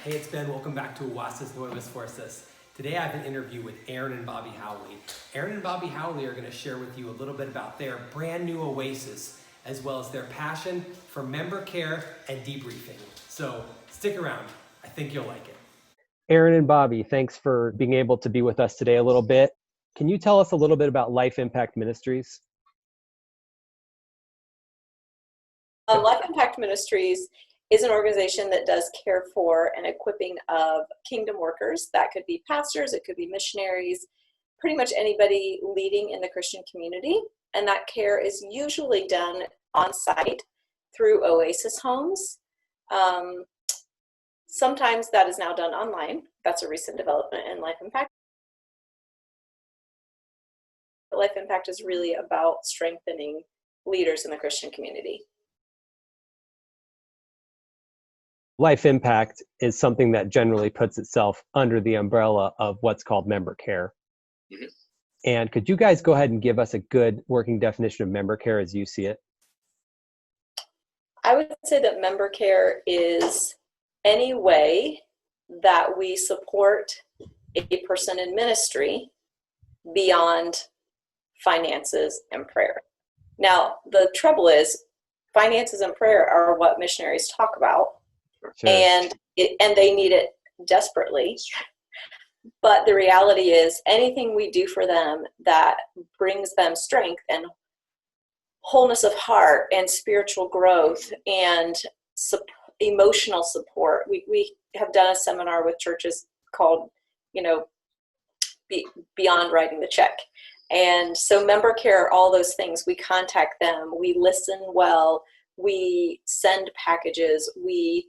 Hey, it's Ben. Welcome back to Oasis Nuevas Fuerzas. Today I have an interview with Aaron and Bobbie Howley. Aaron and Bobbie Howley are going to share with you a little bit about their brand new Oasis, as well as their passion for member care and debriefing. So stick around. I think you'll like it. Aaron and Bobbie, thanks for being able to be with us today a little bit. Can you tell us a little bit about Life Impact Ministries? Life Impact Ministries is an organization that does care for and equipping of kingdom workers. That could be pastors, it could be missionaries, pretty much anybody leading in the Christian community. And that care is usually done on site through Oasis homes. Sometimes that is now done online. That's a recent development in Life Impact. Life Impact is really about strengthening leaders in the Christian community. Life Impact is something that generally puts itself under the umbrella of what's called member care. Mm-hmm. And could you guys go ahead and give us a good working definition of member care as you see it? I would say that member care is any way that we support a person in ministry beyond finances and prayer. Now, the trouble is finances and prayer are what missionaries talk about. Sure. And they need it desperately. But the reality is anything we do for them that brings them strength and wholeness of heart and spiritual growth and emotional support. We have done a seminar with churches called, Beyond Writing the Check. And so member care, all those things, we contact them, we listen well, we send packages, we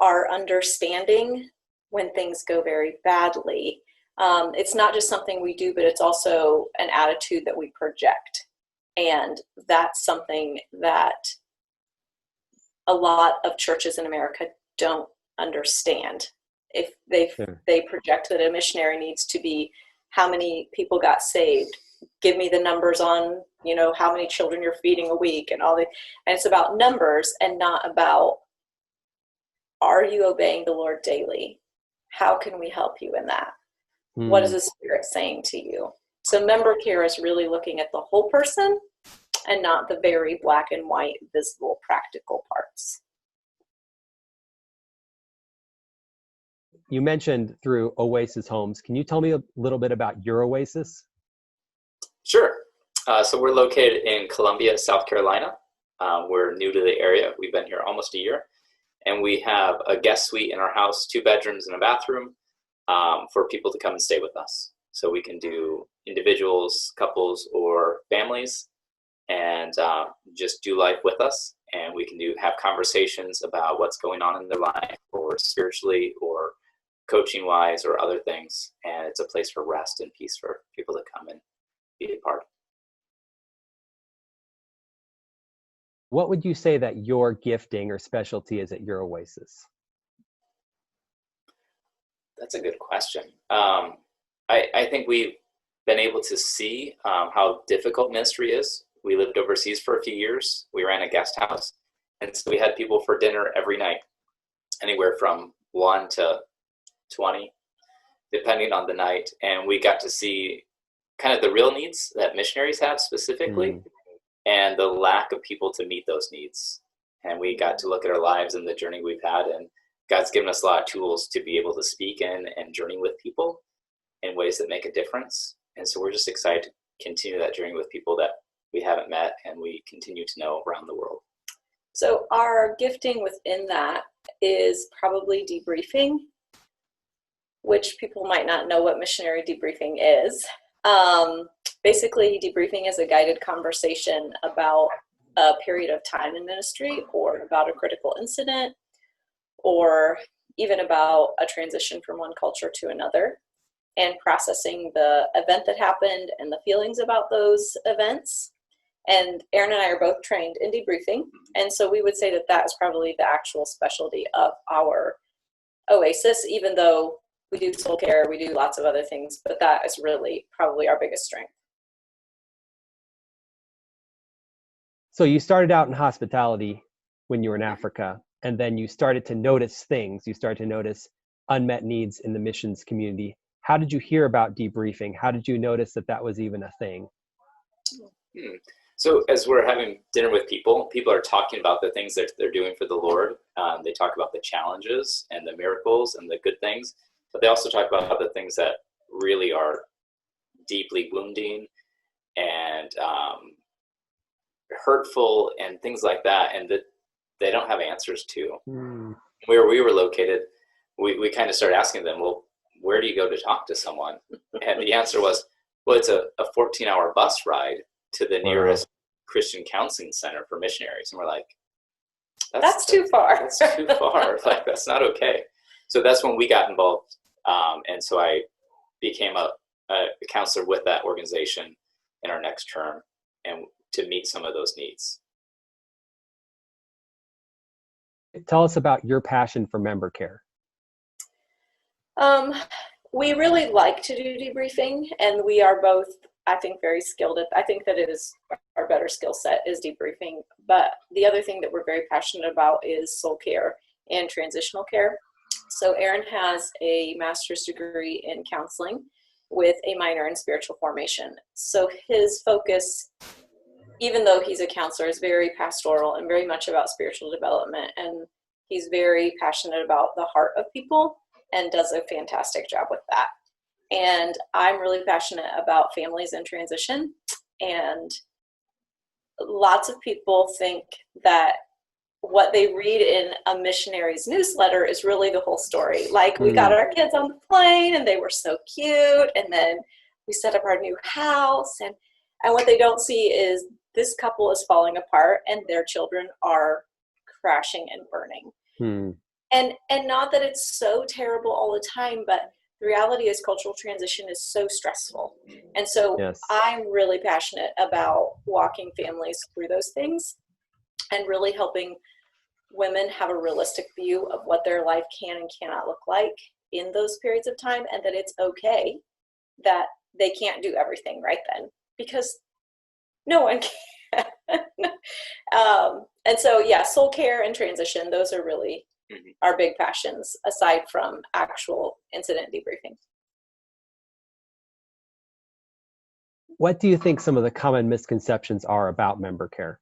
are understanding when things go very badly. It's not just something we do, but it's also an attitude that we project. And that's something that a lot of churches in America don't understand. If they project that a missionary needs to be how many people got saved, give me the numbers on, how many children you're feeding a week and all that. And it's about numbers and not about, are you obeying the Lord daily? How can we help you in that? What is the Spirit saying to you? So member care is really looking at the whole person and not the very black and white, visible, practical parts. You mentioned through Oasis Homes. Can you tell me a little bit about your Oasis? Sure. So we're located in Columbia, South Carolina. We're new to the area. We've been here almost a year. And we have a guest suite in our house, 2 bedrooms and a bathroom for people to come and stay with us. So we can do individuals, couples, or families and just do life with us. And we can have conversations about what's going on in their life or spiritually or coaching wise or other things. And it's a place for rest and peace for people to come and be a part. What would you say that your gifting or specialty is at your Oasis? That's a good question. I think we've been able to see how difficult ministry is. We lived overseas for a few years. We ran a guest house. And so we had people for dinner every night, anywhere from 1 to 20, depending on the night. And we got to see kind of the real needs that missionaries have specifically. And the lack of people to meet those needs. And we got to look at our lives and the journey we've had. And God's given us a lot of tools to be able to speak in and journey with people in ways that make a difference. And so we're just excited to continue that journey with people that we haven't met and we continue to know around the world. So our gifting within that is probably debriefing, which people might not know what missionary debriefing is. Basically, debriefing is a guided conversation about a period of time in ministry or about a critical incident or even about a transition from one culture to another and processing the event that happened and the feelings about those events. And Aaron and I are both trained in debriefing. And so we would say that that is probably the actual specialty of our Oasis, even though we do soul care, we do lots of other things, but that is really probably our biggest strength. So you started out in hospitality when you were in Africa. and then you started to notice things. You started to notice unmet needs in the missions community. How did you hear about debriefing? How did you notice that that was even a thing? So as we're having dinner with people, people are talking about the things that they're doing for the Lord. They talk about the challenges and the miracles and the good things, but they also talk about the things that really are deeply wounding and hurtful and things like that, and that they don't have answers to. Where we were located, we kind of started asking them, well, where do you go to talk to someone? And the answer was, well, it's a 14-hour bus ride to the nearest Christian counseling center for missionaries. And we're like, that's too far. That's too far. Like, that's not okay. So that's when we got involved. And so I became a counselor with that organization in our next term, and to meet some of those needs. Tell us about your passion for member care. We really like to do debriefing, and we are both, I think, very skilled at. I think that it is our better skill set is debriefing. But the other thing that we're very passionate about is soul care and transitional care. So Aaron has a master's degree in counseling with a minor in spiritual formation. So his focus, even though he's a counselor, is very pastoral and very much about spiritual development. And he's very passionate about the heart of people and does a fantastic job with that. And I'm really passionate about families in transition. And lots of people think that what they read in a missionary's newsletter is really the whole story. Like, we got our kids on the plane and they were so cute, and then we set up our new house, and what they don't see is this couple is falling apart and their children are crashing and burning. And not that it's so terrible all the time, but the reality is cultural transition is so stressful. And so I'm really passionate about walking families through those things and really helping women have a realistic view of what their life can and cannot look like in those periods of time, and that it's okay that they can't do everything right then, because no one can. And so, soul care and transition, those are really our big passions, aside from actual incident debriefing. What do you think some of the common misconceptions are about member care?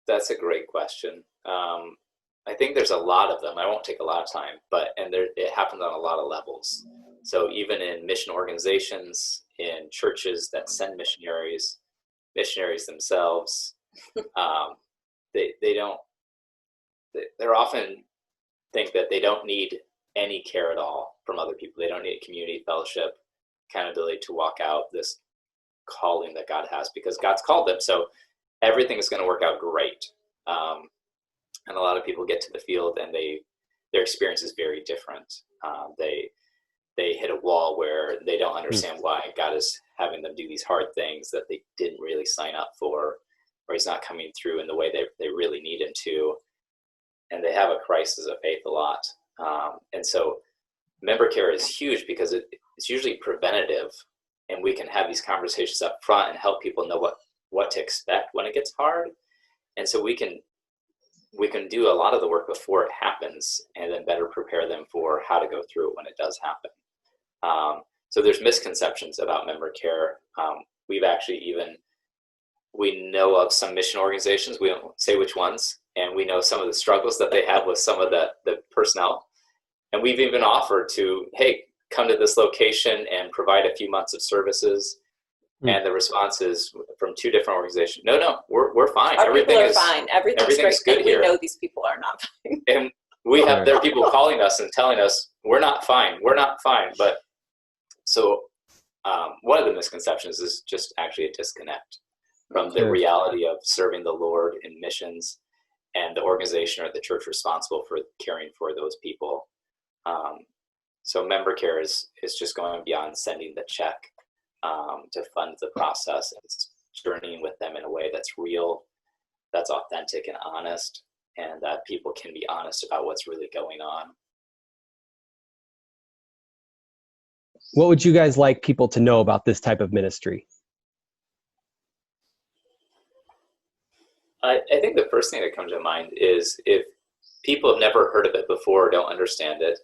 That's a great question. I think there's a lot of them. I won't take a lot of time, it happens on a lot of levels. So even in mission organizations, in churches that send missionaries themselves, they're often think that they don't need any care at all from other people. They don't need community, fellowship, accountability to walk out this calling that God has, because God's called them. So everything is going to work out great. And a lot of people get to the field and their experience is very different. They hit a wall where they don't understand why God is having them do these hard things that they didn't really sign up for, or he's not coming through in the way they really need him to. And they have a crisis of faith a lot. And so member care is huge because it's usually preventative, and we can have these conversations up front and help people know what to expect when it gets hard. And so we can do a lot of the work before it happens, and then better prepare them for how to go through it when it does happen. So there's misconceptions about member care. We know of some mission organizations, we don't say which ones, and we know some of the struggles that they have with some of the personnel. And we've even offered to, hey, come to this location and provide a few months of services. And the response is from two different organizations, no, we're fine. Everything is fine. Everything's good great. here. We know these people are not fine. And there are people calling us and telling us, we're not fine. But so one of the misconceptions is just actually a disconnect from the reality of serving the Lord in missions and the organization or the church responsible for caring for those people. So member care is just going beyond sending the check to fund the process. It's journeying with them in a way that's real, that's authentic and honest, and that people can be honest about what's really going on. What would you guys like people to know about this type of ministry? I think the first thing that comes to mind is if people have never heard of it before or don't understand it,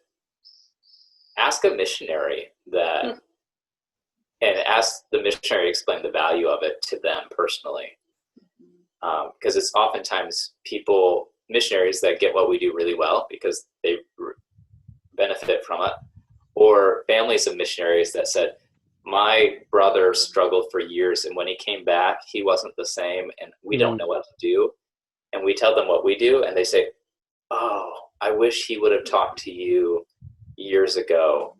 ask a missionary that, and ask the missionary to explain the value of it to them personally. Because it's oftentimes missionaries that get what we do really well because they benefit from it, or families of missionaries that said, my brother struggled for years, and when he came back, he wasn't the same, and we don't know what to do. And we tell them what we do, and they say, oh, I wish he would have talked to you years ago.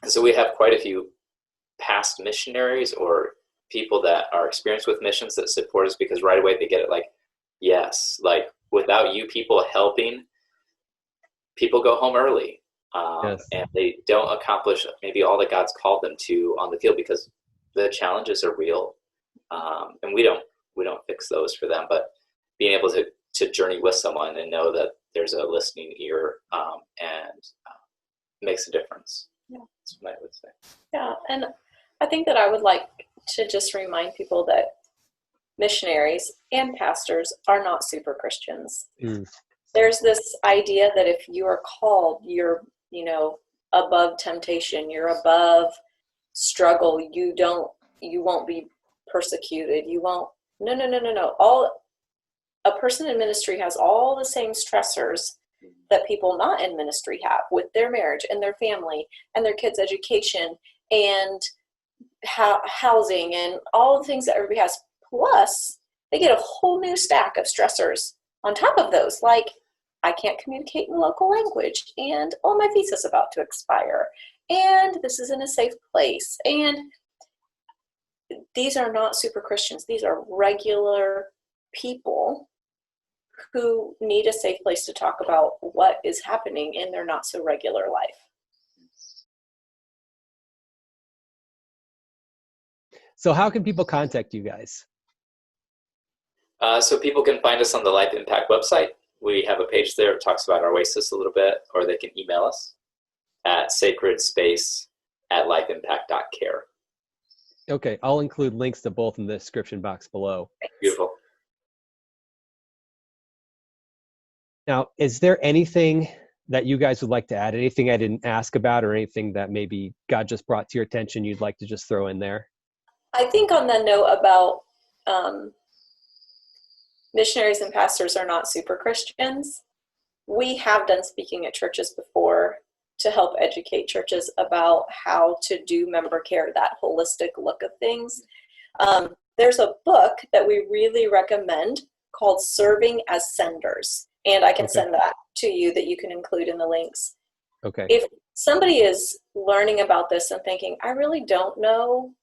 So we have quite a few past missionaries or people that are experienced with missions that support us, because right away they get it, like, yes, like without you people helping, people go home early. Yes. And they don't accomplish maybe all that God's called them to on the field because the challenges are real. And we don't fix those for them, but being able to journey with someone and know that there's a listening ear and makes a difference. Yeah. That's what I would say. Yeah, and I think that I would like to just remind people that missionaries and pastors are not super Christians. There's this idea that if you are called, you're, above temptation, you're above struggle, you won't be persecuted, you won't. No. A person in ministry has all the same stressors that people not in ministry have with their marriage and their family and their kids' education and housing and all the things that everybody has. Plus, they get a whole new stack of stressors on top of those, like I can't communicate in the local language, and my visa's about to expire, and this isn't a safe place. And these are not super Christians. These are regular people who need a safe place to talk about what is happening in their not so regular life. So how can people contact you guys? So people can find us on the Life Impact website. We have a page there that talks about our Oasis a little bit, or they can email us at sacredspace@lifeimpact.care. Okay, I'll include links to both in the description box below. Beautiful. Now, is there anything that you guys would like to add? Anything I didn't ask about, or anything that maybe God just brought to your attention you'd like to just throw in there? I think on the note about missionaries and pastors are not super Christians, we have done speaking at churches before to help educate churches about how to do member care, that holistic look of things. There's a book that we really recommend called Serving as Senders, and I can send that to you that you can include in the links. Okay. If somebody is learning about this and thinking, I really don't know,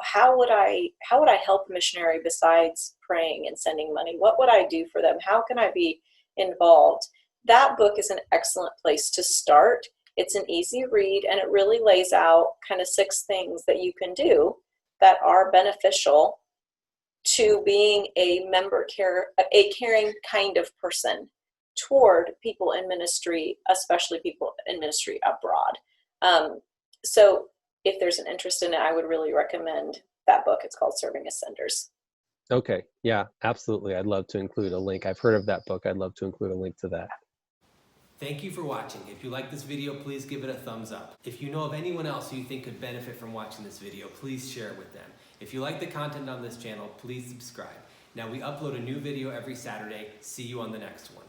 how would I help a missionary besides praying and sending money? What would I do for them? How can I be involved? That book is an excellent place to start. It's an easy read, and it really lays out kind of 6 things that you can do that are beneficial to being a caring kind of person toward people in ministry, especially people in ministry abroad. So if there's an interest in it, I would really recommend that book. It's called Serving as Senders. Okay. Yeah, absolutely. I'd love to include a link. I've heard of that book. I'd love to include a link to that. Thank you for watching. If you like this video, please give it a thumbs up. If you know of anyone else who you think could benefit from watching this video, please share it with them. If you like the content on this channel, please subscribe. Now, we upload a new video every Saturday. See you on the next one.